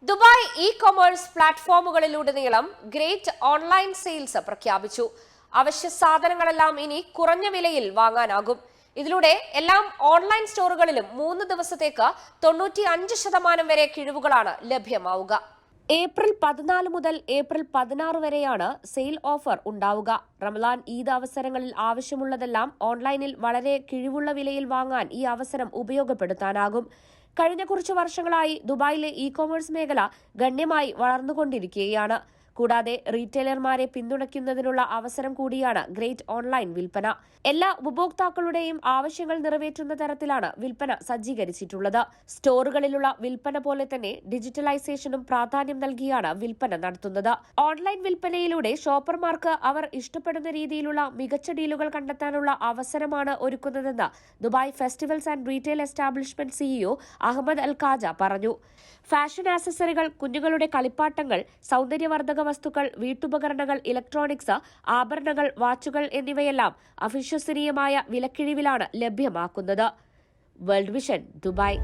Dubai e-commerce പ്ലാറ്റ്ഫോമുകളിലുടനീളം great online sales പ്രഖ്യാപിച്ചു. അവശ്യ സാധനങ്ങളെല്ലാം ഇനി കുറഞ്ഞ വിലയിൽ വാങ്ങാനാകും. ഇതിലൂടെ എല്ലാം ഓൺലൈൻ സ്റ്റോറുകളിലും 3 ദിവസത്തേക്ക് 95% വരെ കിഴിവുകളാണ് ലഭ്യമാവുക. ഏപ്രിൽ 14 മുതൽ ഏപ്രിൽ 16 വരെയാണ് സെയിൽ ഓഫർ ഉണ്ടാവുക. റമദാൻ ഈദ് അവസരങ്ങളിൽ ആവശ്യമുള്ളതെല്ലാം ഓൺലൈനിൽ വളരെ കിഴിവുള്ള വിലയിൽ വാങ്ങാൻ ഈ അവസരം ഉപയോഗപ്പെടുത്താനാകും. കഴിഞ്ഞ കുറച്ച് വർഷങ്ങളായി ദുബായിലെ ഇ-കൊമേഴ്സ് മേഖല ഗണ്യമായി വളർന്നുകൊണ്ടിരിക്കുകയാണ്. കൂടാതെ റീറ്റെയിലർമാരെ പിന്തുണയ്ക്കുന്നതിനുള്ള അവസരം കൂടിയാണ് ഗ്രേറ്റ് ഓൺലൈൻ വിൽപ്പന. എല്ലാ ഉപഭോക്താക്കളുടെയും ആവശ്യങ്ങൾ നിറവേറ്റുന്ന തരത്തിലാണ് വിൽപ്പന സജ്ജീകരിച്ചിട്ടുള്ളത്. സ്റ്റോറുകളിലുള്ള വിൽപ്പന പോലെ തന്നെ ഡിജിറ്റലൈസേഷനും പ്രാധാന്യം നൽകിയാണ് വിൽപ്പന നടത്തുന്നത്. ഓൺലൈൻ വിൽപ്പനയിലൂടെ ഷോപ്പർമാർക്ക് അവർ ഇഷ്ടപ്പെടുന്ന രീതിയിലുള്ള മികച്ച ഡീലുകൾ കണ്ടെത്താനുള്ള അവസരമാണ് ഒരുക്കുന്നതെന്ന് Dubai festivals and retail establishment CEO Ahmed Al Khaja പറഞ്ഞു. ഫാഷൻ ആക്സസറികൾ, കുഞ്ഞുങ്ങളുടെ കളിപ്പാട്ടങ്ങൾ, സൗന്ദര്യവർദ്ധക വസ്തുക്കൾ, വീട്ടുപകരണങ്ങൾ, ഇലക്ട്രോണിക്സ്, ആഭരണങ്ങൾ, വാച്ചുകൾ എന്നിവയെല്ലാം അവിശ്വസനീയമായ വിലക്കിഴിവിലാണ് ലഭ്യമാക്കുന്നത്. World vision, Dubai.